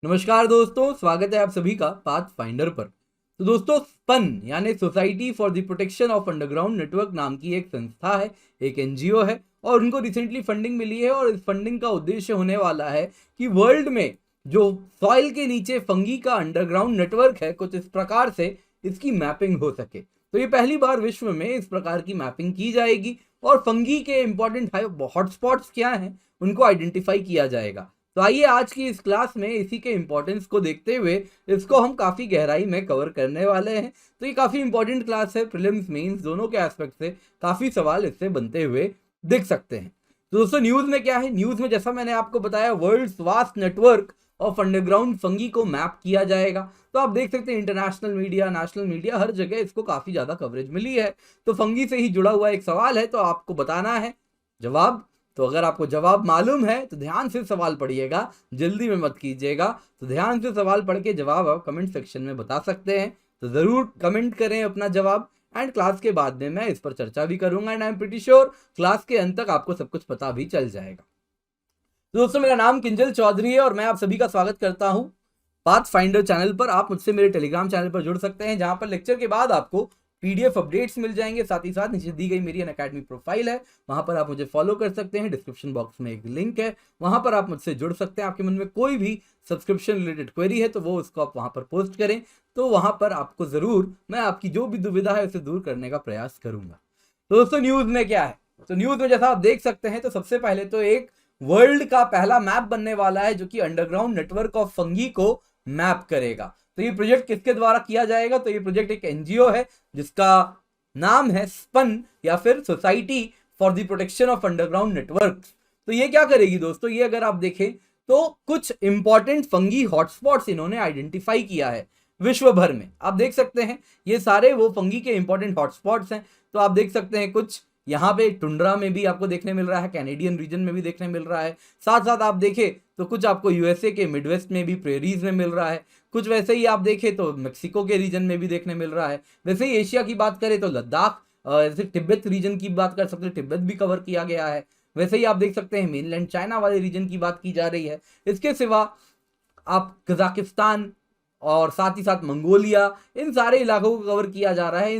नमस्कार दोस्तों, स्वागत है आप सभी का पाथ फाइंडर पर। तो दोस्तों, स्पन यानी society for the protection of underground network नाम की एक संस्था है, एक एनजीओ है और उनको रिसेंटली फंडिंग मिली है। और इस फंडिंग का उद्देश्य होने वाला है कि वर्ल्ड में जो सॉइल के नीचे फंगी का अंडरग्राउंड नेटवर्क है, कुछ इस प्रकार से इसकी मैपिंग हो सके। तो ये पहली बार विश्व में इस प्रकार की मैपिंग की जाएगी और फंगी के इंपॉर्टेंट हॉटस्पॉट्स क्या हैं उनको आइडेंटिफाई किया जाएगा। तो आइए आज की इस क्लास में इसी के इम्पोर्टेंस को देखते हुए इसको हम काफ़ी गहराई में कवर करने वाले हैं। तो ये काफ़ी इंपॉर्टेंट क्लास है, प्रीलिम्स मेंस दोनों के एस्पेक्ट से काफ़ी सवाल इससे बनते हुए दिख सकते हैं। तो दोस्तों, न्यूज़ में क्या है? न्यूज़ में जैसा मैंने आपको बताया, world's vast network of underground fungi को मैप किया जाएगा। तो आप देख सकते हैं इंटरनेशनल मीडिया, नेशनल मीडिया, हर जगह इसको काफ़ी ज़्यादा कवरेज मिली है। तो फंगी से ही जुड़ा हुआ एक सवाल है, तो आपको बताना है जवाब। तो अगर आपको जवाब मालूम है तो ध्यान से सवाल पढ़िएगा, जल्दी में मत कीजिएगा। तो ध्यान से सवाल पढ़ के जवाब आप कमेंट सेक्शन में बता सकते हैं। तो ज़रूर कमेंट करें अपना जवाब, एंड क्लास के बाद में मैं इस पर चर्चा भी करूंगा। And I am pretty sure class के अंत तक आपको सब कुछ पता भी चल जाएगा। तो दोस्तों, मेरा नाम किंजल चौधरी है और मैं आप सभी का स्वागत करता हूं पाथ फाइंडर चैनल पर। आप मुझसे मेरे टेलीग्राम चैनल पर जुड़ सकते हैं, जहां पर लेक्चर के बाद आपको पीडीएफ अपडेट्स मिल जाएंगे। साथ ही साथ नीचे दी गई मेरी अनअकैडमी प्रोफाइल है, वहां पर आप मुझे फॉलो कर सकते हैं। डिस्क्रिप्शन बॉक्स में एक लिंक है, वहां पर आप मुझसे जुड़ सकते हैं। आपके मन में कोई भी सब्सक्रिप्शन रिलेटेड क्वेरी है तो वो उसको आप वहां पर पोस्ट करें, तो वहां पर आपको जरूर मैं आपकी जो भी दुविधा है उसे दूर करने का प्रयास करूंगा। तो दोस्तों, न्यूज में क्या है? तो न्यूज में जैसा आप देख सकते हैं, तो सबसे पहले तो एक वर्ल्ड का पहला मैप बनने वाला है जो कि अंडरग्राउंड नेटवर्क ऑफ फंगी को मैप करेगा। तो ये प्रोजेक्ट किसके द्वारा किया जाएगा? तो ये प्रोजेक्ट एक एनजीओ है जिसका नाम है स्पन या फिर society for the protection of underground network. तो ये क्या करेगी दोस्तों? ये अगर आप देखें तो कुछ इंपॉर्टेंट फंगी हॉटस्पॉट्स इन्होंने आइडेंटिफाई किया है विश्व भर में। आप देख सकते हैं ये सारे वो फंगी के इंपॉर्टेंट हॉटस्पॉट्स हैं। तो आप देख सकते हैं कुछ यहाँ पे टुंड्रा में भी आपको देखने मिल रहा है, कैनेडियन रीजन में भी देखने मिल रहा है। साथ साथ आप देखें तो कुछ आपको यूएसए के मिडवेस्ट में भी, प्रेरीज में मिल रहा है। कुछ वैसे ही आप देखें तो मेक्सिको के रीजन में भी देखने मिल रहा है। वैसे ही एशिया की बात करें तो लद्दाख, जैसे तिब्बत रीजन की बात कर सकते हैं, तिब्बत भी कवर किया गया है। वैसे ही आप देख सकते हैं मेनलैंड चाइना वाले रीजन की बात की जा रही है। इसके सिवा आप कजाकिस्तान और साथ ही साथ मंगोलिया, इन सारे इलाकों को कवर किया जा रहा है।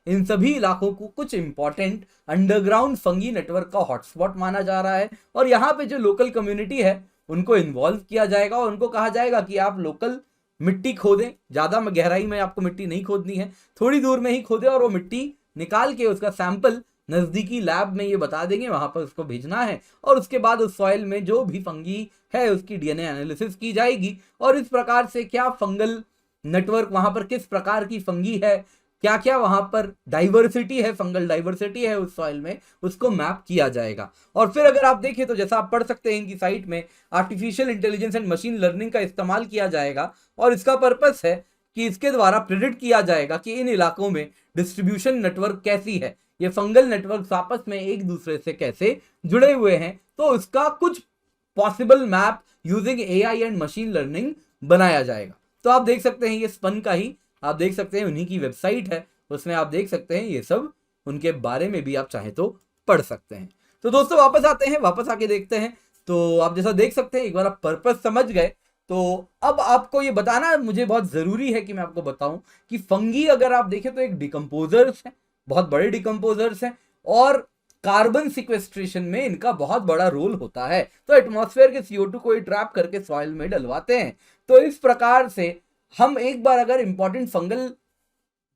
इन सभी इलाकों को कुछ इंपॉर्टेंट अंडरग्राउंड फंगी नेटवर्क का हॉटस्पॉट माना जा रहा है। और यहाँ पे जो लोकल कम्युनिटी है उनको इन्वॉल्व किया जाएगा और उनको कहा जाएगा कि आप लोकल मिट्टी खोदें। ज़्यादा गहराई में आपको मिट्टी नहीं खोदनी है, थोड़ी दूर में ही खोदें और वो मिट्टी निकाल के उसका सैंपल नज़दीकी लैब में ये बता देंगे, वहां पर उसको भेजना है। और उसके बाद उस सॉइल में जो भी फंगी है उसकी डीएनए एनालिसिस की जाएगी और इस प्रकार से क्या फंगल नेटवर्क वहां पर, किस प्रकार की फंगी है, क्या क्या वहां पर डाइवर्सिटी है, फंगल डाइवर्सिटी है उस सॉइल में, उसको मैप किया जाएगा। और फिर अगर आप देखें तो जैसा आप पढ़ सकते हैं इनकी साइट में, artificial intelligence and machine learning का इस्तेमाल किया जाएगा और इसका पर्पस है कि इसके द्वारा प्रिडिक्ट किया जाएगा कि इन इलाकों में डिस्ट्रीब्यूशन नेटवर्क कैसी है, ये फंगल नेटवर्क आपस में एक दूसरे से कैसे जुड़े हुए हैं। तो उसका कुछ possible map using AI and machine learning बनाया जाएगा। तो आप देख सकते हैं ये स्पन का ही, आप देख सकते हैं उन्हीं की वेबसाइट है, उसमें आप देख सकते हैं ये सब, उनके बारे में भी आप चाहे तो पढ़ सकते हैं। तो दोस्तों वापस आते हैं, वापस आके देखते हैं। तो आप जैसा देख सकते हैं, एक बार आप पर्पस समझ गए तो अब आपको ये बताना मुझे बहुत जरूरी है कि मैं आपको बताऊं कि फंगी अगर आप देखें तो एक डिकम्पोजर्स है, बहुत बड़े डिकम्पोजर्स हैं और कार्बन सिक्वेस्ट्रेशन में इनका बहुत बड़ा रोल होता है। तो एटमॉस्फेयर के CO2 को ट्रैप करके सॉइल में डलवाते हैं। तो इस प्रकार से हम एक बार अगर इंपॉर्टेंट फंगल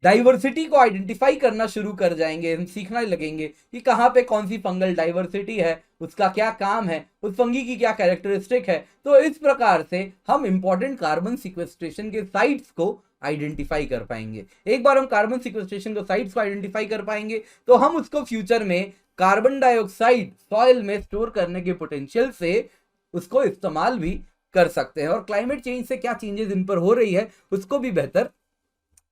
डाइवर्सिटी को आइडेंटिफाई करना शुरू कर जाएंगे, हम सीखना लगेंगे कि कहाँ पे कौन सी फंगल डाइवर्सिटी है, उसका क्या काम है, उस फंगी की क्या कैरेक्टरिस्टिक है। तो इस प्रकार से हम इंपॉर्टेंट कार्बन सिक्वेस्ट्रेशन के साइट्स को आइडेंटिफाई कर पाएंगे। एक बार हम कार्बन सिक्वेस्ट्रेशन के साइट्स को आइडेंटिफाई कर पाएंगे तो हम उसको फ्यूचर में कार्बन डाइऑक्साइड सॉइल में स्टोर करने के पोटेंशियल से उसको इस्तेमाल भी कर सकते हैं और क्लाइमेट चेंज से क्या चेंजेस इन पर हो रही है उसको भी बेहतर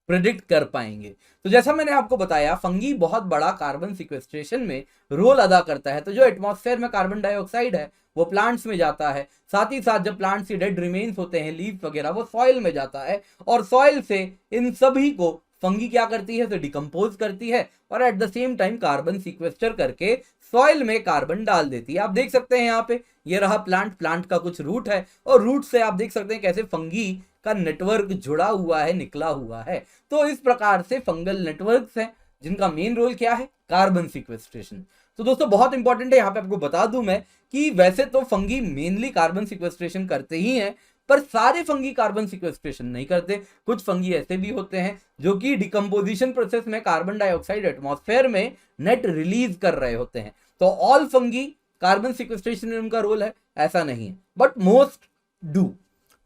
प्रेडिक्ट कर पाएंगे। तो जैसा मैंने आपको बताया, फंगी बहुत बड़ा कार्बन सिक्वेस्ट्रेशन में रोल अदा करता है। तो जो एटमॉस्फेयर में कार्बन डाइऑक्साइड है वो प्लांट्स में जाता है, साथ ही साथ जब प्लांट्स के डेड रिमेन्स होते हैं, लीव्स वगैरह, वो सॉइल में जाता है और सॉइल से इन सभी को फंगी क्या करती है तो डिकम्पोज करती है और at the same time carbon sequester करके सॉइल में कार्बन डाल देती है। आप देख सकते हैं यहाँ पे ये रहा प्लांट, प्लांट का कुछ रूट है और रूट से आप देख सकते हैं कैसे फंगी का नेटवर्क जुड़ा हुआ है, निकला हुआ है। तो इस प्रकार से फंगल नेटवर्क्स हैं जिनका मेन रोल क्या है, कार्बन सिक्वेस्ट्रेशन। तो दोस्तों बहुत इंपॉर्टेंट है, यहाँ पे आपको बता दूं मैं कि वैसे तो फंगी मेनली कार्बन सिक्वेस्ट्रेशन करते ही हैं, पर सारे फंगी कार्बन सिक्वेस्ट्रेशन नहीं करते। कुछ फंगी ऐसे भी होते हैं जो कि डिकम्पोजिशन प्रोसेस में कार्बन डाइऑक्साइड एटमॉस्फेयर में नेट रिलीज कर रहे होते हैं। तो ऑल फंगी कार्बन सिक्वेस्ट्रेशन में उनका रोल है ऐसा नहीं है, बट मोस्ट डू।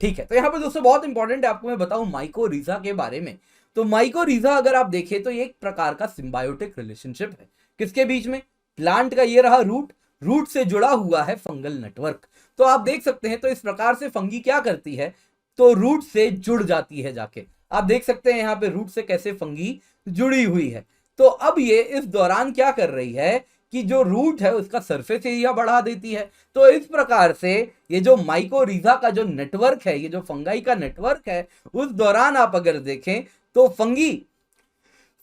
ठीक है, तो यहाँ पे दोस्तों बहुत इंपॉर्टेंट है, आपको मैं बताऊं माइकोरिजा के बारे में। तो माइकोरिजा अगर आप देखें तो ये एक प्रकार का सिम्बायोटिक रिलेशनशिप है, किसके बीच में, प्लांट का ये रहा रूट, रूट से जुड़ा हुआ है फंगल नेटवर्क। तो आप देख सकते हैं, तो इस प्रकार से फंगी क्या करती है, तो रूट से जुड़ जाती है जाके। आप देख सकते हैं यहाँ पे रूट से कैसे फंगी जुड़ी हुई है। तो अब ये इस दौरान क्या कर रही है कि जो रूट है उसका सरफेस एरिया बढ़ा देती है। तो इस प्रकार से ये जो माइकोरिजा का जो नेटवर्क है, ये जो फंगाई का नेटवर्क है, उस दौरान आप अगर देखें तो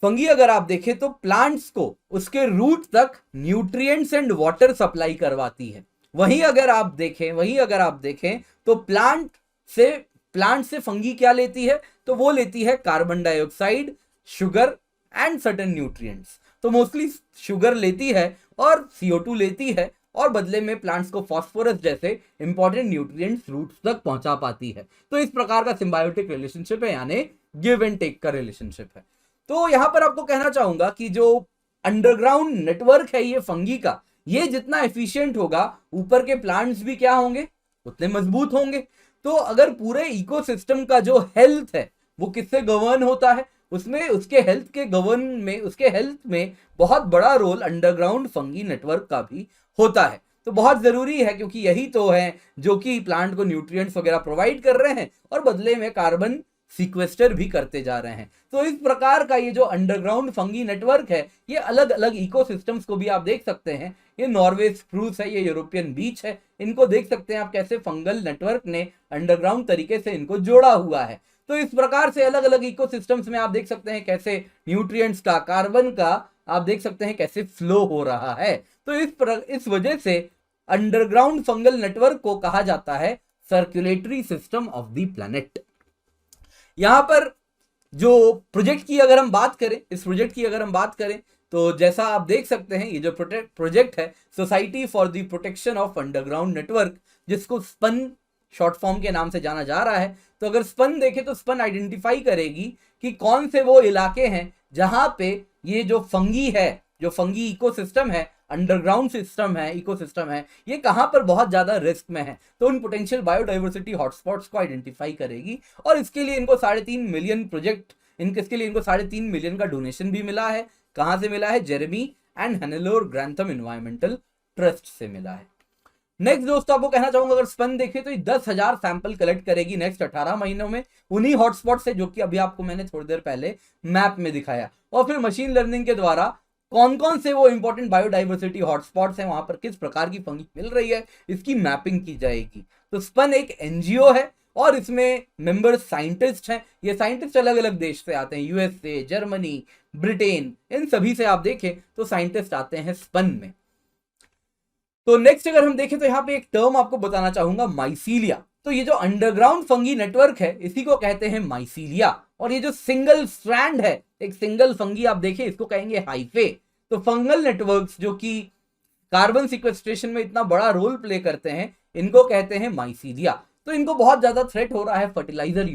फंगी अगर आप देखें तो प्लांट्स को उसके रूट तक न्यूट्रिएंट्स एंड वाटर सप्लाई करवाती है। वहीं अगर आप देखें तो प्लांट से फंगी क्या लेती है, तो वो लेती है carbon dioxide, sugar and certain nutrients. तो मोस्टली शुगर लेती है और CO2 लेती है, और बदले में प्लांट्स को फास्फोरस जैसे इंपॉर्टेंट न्यूट्रिएंट्स रूट्स तक पहुंचा पाती है। तो इस प्रकार का सिम्बायोटिक रिलेशनशिप है, यानी गिव एंड टेक का रिलेशनशिप है। तो यहां पर आपको कहना चाहूंगा कि जो अंडरग्राउंड नेटवर्क है ये फंगी का, ये जितना एफिशिएंट होगा, ऊपर के प्लांट्स भी क्या होंगे, उतने मजबूत होंगे। तो अगर पूरे इकोसिस्टम का जो हेल्थ है वो किससे गवर्न होता है, उसमें उसके हेल्थ में बहुत बड़ा रोल अंडरग्राउंड फंगी नेटवर्क का भी होता है। तो बहुत जरूरी है, क्योंकि यही तो है जो कि प्लांट को न्यूट्रिएंट्स वगैरह प्रोवाइड कर रहे हैं और बदले में कार्बन सीक्वेस्टर भी करते जा रहे हैं। तो इस प्रकार का ये जो अंडरग्राउंड फंगी नेटवर्क है, ये अलग अलग इकोसिस्टम्स को भी आप देख सकते हैं। ये नॉर्वे स्प्रूस है, ये यूरोपियन बीच है, इनको देख सकते हैं आप कैसे फंगल नेटवर्क ने अंडरग्राउंड तरीके से इनको जोड़ा हुआ है। तो इस प्रकार से अलग अलग इकोसिस्टम्स में आप देख सकते हैं कैसे न्यूट्रिएंट्स का, कार्बन का आप देख सकते हैं कैसे फ्लो हो रहा है। तो इस वजह से अंडरग्राउंड फंगल नेटवर्क को कहा जाता है circulatory system of the planet. यहां पर जो प्रोजेक्ट की अगर हम बात करें, तो जैसा आप देख सकते हैं, ये जो प्रोजेक्ट है society for the protection of underground network, जिसको स्पन शॉर्ट फॉर्म के नाम से जाना जा रहा है। तो अगर स्पन देखें तो स्पन आइडेंटिफाई करेगी कि कौन से वो इलाके हैं जहां पे ये जो फंगी इकोसिस्टम है, अंडरग्राउंड इकोसिस्टम है, ये कहां पर बहुत ज्यादा रिस्क में है। तो उन पोटेंशियल बायोडाइवर्सिटी हॉटस्पॉट्स को आइडेंटिफाई करेगी, और इसके लिए इनको 3.5 मिलियन का डोनेशन भी मिला है। कहां से मिला है, जेरेमी एंड हेनेलोर ग्रैंथम एनवायरमेंटल ट्रस्ट से मिला है। नेक्स्ट दोस्तों आपको कहना चाहूंगा, अगर स्पन देखे तो 10,000 सैंपल कलेक्ट करेगी नेक्स्ट 18 महीनों में उन्हीं हॉटस्पॉट से, जो कि अभी आपको मैंने थोड़ी देर पहले मैप में दिखाया। और फिर मशीन लर्निंग के द्वारा कौन कौन से वो इंपॉर्टेंट बायोडाइवर्सिटी हॉटस्पॉट्स हैं, वहां पर किस प्रकार की फंगी मिल रही है, इसकी मैपिंग की जाएगी। तो स्पन एक NGO है और इसमें मेंबर साइंटिस्ट हैं। ये साइंटिस्ट अलग अलग देश से आते हैं, USA, जर्मनी, ब्रिटेन, इन सभी से आप देखें तो साइंटिस्ट आते हैं स्पन में। तो नेक्स्ट अगर हम देखें तो यहाँ पे एक टर्म आपको बताना चाहूंगा, माइसीलिया। तो ये जो अंडरग्राउंड फंगी नेटवर्क है इसी को कहते हैं माइसीलिया। और ये जो सिंगल स्ट्रैंड है, एक सिंगल फंगी आप देखें, इसको कहेंगे हाइफे। तो फंगल नेटवर्क्स जो कि कार्बन सिक्वेस्ट्रेशन में इतना बड़ा रोल प्ले करते हैं, इनको कहते हैं माइसीलिया। तो इनको बहुत ज्यादा थ्रेट हो रहा है फर्टिलाइजर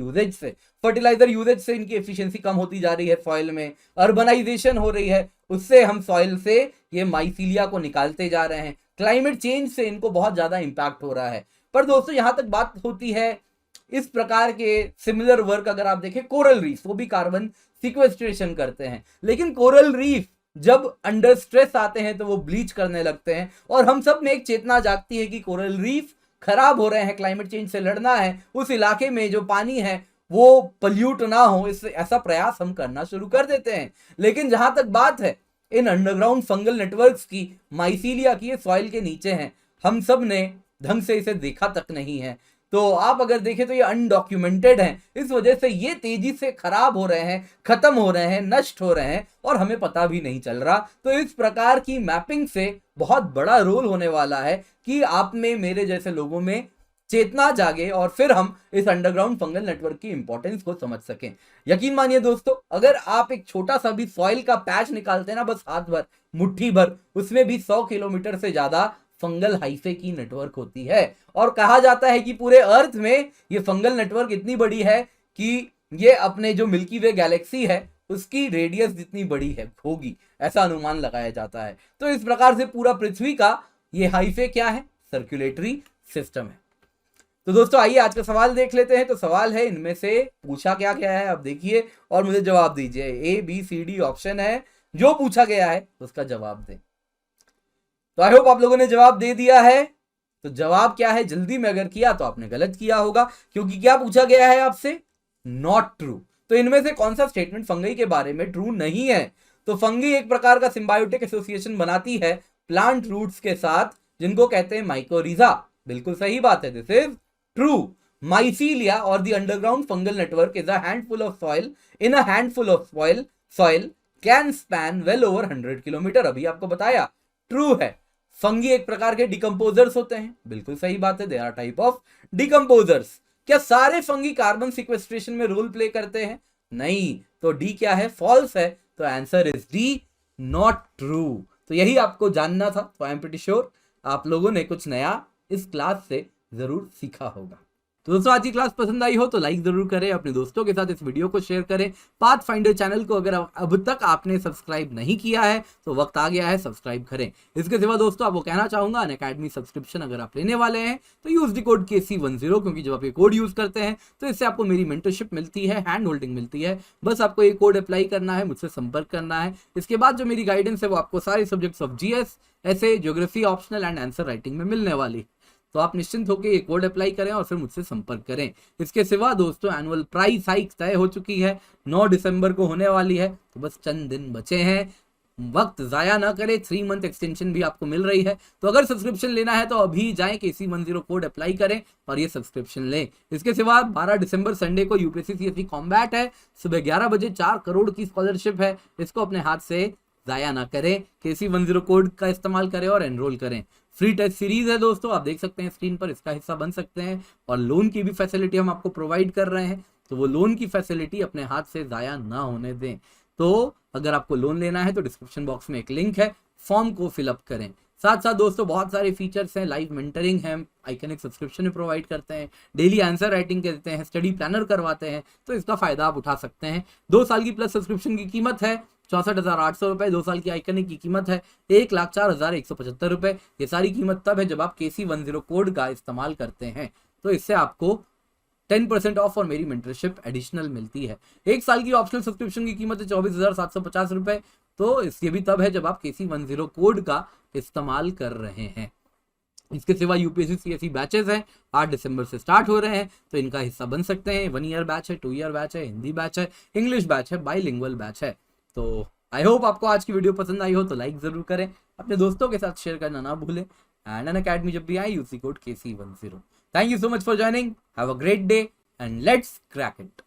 यूजेज से इनकी एफिशिएंसी कम होती जा रही है सॉइल में, अर्बनाइजेशन हो रही है, उससे हम सॉइल से ये माइसीलिया को निकालते जा रहे हैं, क्लाइमेट चेंज से इनको बहुत ज्यादा इंपैक्ट हो रहा है। पर दोस्तों यहां तक बात होती है इस प्रकार के सिमिलर वर्क अगर आप देखें, कोरल रीफ, वो भी कार्बन सिक्वेस्ट्रेशन करते हैं, लेकिन कोरल रीफ जब अंडर स्ट्रेस आते हैं तो वो ब्लीच करने लगते हैं। और हम सब में एक चेतना जागती है कि कोरल रीफ खराब हो रहे हैं, क्लाइमेट चेंज से लड़ना है, उस इलाके में जो पानी है वो पल्यूट ना हो, इससे ऐसा प्रयास हम करना शुरू कर देते हैं। लेकिन जहां तक बात है इन अंडरग्राउंड फंगल नेटवर्क्स की, माइसीलिया की, ये सॉइल के नीचे हैं, हम सब ने ढंग से इसे देखा तक नहीं है। तो आप अगर देखें तो ये अनडॉक्यूमेंटेड हैं, इस वजह से ये तेजी से खराब हो रहे हैं, खत्म हो रहे हैं, नष्ट हो रहे हैं और हमें पता भी नहीं चल रहा। तो इस प्रकार की मैपिंग से बहुत बड़ा रोल होने वाला है कि आप में, मेरे जैसे लोगों में चेतना जागे और फिर हम इस अंडरग्राउंड फंगल नेटवर्क की इंपॉर्टेंस को समझ सकें। यकीन मानिए दोस्तों, अगर आप एक छोटा सा भी सॉइल का पैच निकालते हैं ना, बस हाथ भर, मुट्ठी भर, उसमें भी 100 किलोमीटर से ज्यादा फंगल हाइफे की नेटवर्क होती है। और कहा जाता है कि पूरे अर्थ में ये फंगल नेटवर्क इतनी बड़ी है कि ये अपने जो मिल्की वे गैलेक्सी है उसकी रेडियस जितनी बड़ी है होगी, ऐसा अनुमान लगाया जाता है। तो इस प्रकार से पूरा पृथ्वी का ये हाइफे क्या है? सर्कुलेटरी सिस्टम है। तो दोस्तों आइए आज का सवाल देख लेते हैं। तो सवाल है, इनमें से पूछा क्या क्या है आप देखिए और मुझे जवाब दीजिए। A B C D option है, जो पूछा गया है उसका जवाब दें। तो आई होप आप लोगों ने जवाब दे दिया है। तो जवाब क्या है? जल्दी में अगर किया तो आपने गलत किया होगा, क्योंकि क्या पूछा गया है आपसे? Not true. तो इनमें से कौन सा स्टेटमेंट फंगई के बारे में ट्रू नहीं है? तो फंगी एक प्रकार का सिम्बायोटिक एसोसिएशन बनाती है प्लांट रूट्स के साथ, जिनको कहते हैं माइकोरिजा। बिल्कुल सही बात है, this is true. Mycelia or the underground fungal network is a handful of soil in a handful of soil can span well over 100 kilometre. अभी आपको बताया, ट्रू है। फंगी एक प्रकार के डिकम्पोजर्स होते हैं, बिल्कुल सही बात है, they are type of decomposers. क्या सारे फंगी कार्बन सिक्वेस्ट्रेशन में रोल प्ले करते हैं? नहीं। तो डी क्या है? फॉल्स है। तो answer is D, not true. तो यही आपको जानना था। तो आई एम प्रीटी श्योर आप लोगों ने कुछ नया इस क्लास से जरूर सीखा होगा। तो दोस्तों आज की क्लास पसंद आई हो तो लाइक जरूर करें, अपने दोस्तों के साथ इस वीडियो को शेयर करें। पाथ फाइंडर चैनल को अगर अब तक आपने सब्सक्राइब नहीं किया है तो वक्त आ गया है, सब्सक्राइब करें। इसके सिवा दोस्तों आपको कहना चाहूंगा, अनअकैडमी सब्सक्रिप्शन अगर आप लेने वाले हैं तो यूज द कोड KC10, क्योंकि जब आप ये कोड यूज करते हैं तो इससे आपको मेरी मेंटरशिप मिलती है, हैंड होल्डिंग मिलती है। बस आपको ये कोड अप्लाई करना है, मुझसे संपर्क करना है। इसके बाद जो मेरी गाइडेंस है वो आपको सारे सब्जेक्ट्स ऑफ GS, ऐसे, geography, optional and answer writing में मिलने वाली। तो आप निश्चिंत होकर ये कोड अप्लाई करें और फिर मुझसे संपर्क करें। इसके सिवा दोस्तों एनुअल प्राइस हाइक तय हो चुकी है, 9 दिसंबर को होने वाली है। तो बस चंद दिन बचे हैं, वक्त जाया ना करें। 3 मंथ एक्सटेंशन भी आपको मिल रही है। तो अगर सब्सक्रिप्शन लेना है तो अभी जाएं, KC10 कोड अप्लाई करें और ये सब्सक्रिप्शन लें। इसके सिवा 12 दिसंबर संडे को UPSC CSE कॉम्बैट है, सुबह 11 बजे 4 करोड़ की स्कॉलरशिप है। इसको अपने हाथ से जाया ना करें, KC10 कोड का इस्तेमाल करें और एनरोल करें। फ्री टेस्ट सीरीज है दोस्तों, आप देख सकते हैं स्क्रीन पर, इसका हिस्सा बन सकते हैं। और लोन की भी फैसिलिटी हम आपको प्रोवाइड कर रहे हैं, तो वो लोन की फैसिलिटी अपने हाथ से जाया ना होने दें। तो अगर आपको लोन लेना है तो डिस्क्रिप्शन बॉक्स में एक लिंक है, फॉर्म को फिलअप करें। साथ साथ दोस्तों बहुत सारे फीचर्स हैं, लाइव मेंटरिंग है, आइकनिक सब्सक्रिप्शन में प्रोवाइड करते हैं, डेली आंसर राइटिंग देते हैं, स्टडी प्लानर करवाते हैं। तो इसका फायदा आप उठा सकते हैं। 2 साल की प्लस सब्सक्रिप्शन की कीमत है 64,800 रुपए। 2 साल की आइकनिक की कीमत है 1,04,175 रुपए। ये सारी कीमत तब है जब आप KC10 कोड का इस्तेमाल करते हैं। तो इससे आपको 10% ऑफ और मेरी मेंटरशिप एडिशनल मिलती है। 1 साल की ऑप्शनल सब्सक्रिप्शन की कीमत है 24,750 रुपए। तो इसके भी तब है जब आप KC10 कोड का इस्तेमाल कर रहे हैं। इसके सिवा UPSC CSE बैचेस हैं, 8 दिसंबर से स्टार्ट हो रहे हैं। तो इनका हिस्सा बन सकते हैं। 1 ईयर बैच है, 2 ईयर बैच है, हिंदी बैच है, इंग्लिश बैच है, बाइलिंगुअल बैच है। तो आई होप आपको आज की वीडियो पसंद आई हो तो लाइक जरूर करें, अपने दोस्तों के साथ शेयर करना ना भूलें। एंड अनअकैडमी जब भी आए use the code KC10। Thank you so much for joining, have a great day and let's crack it.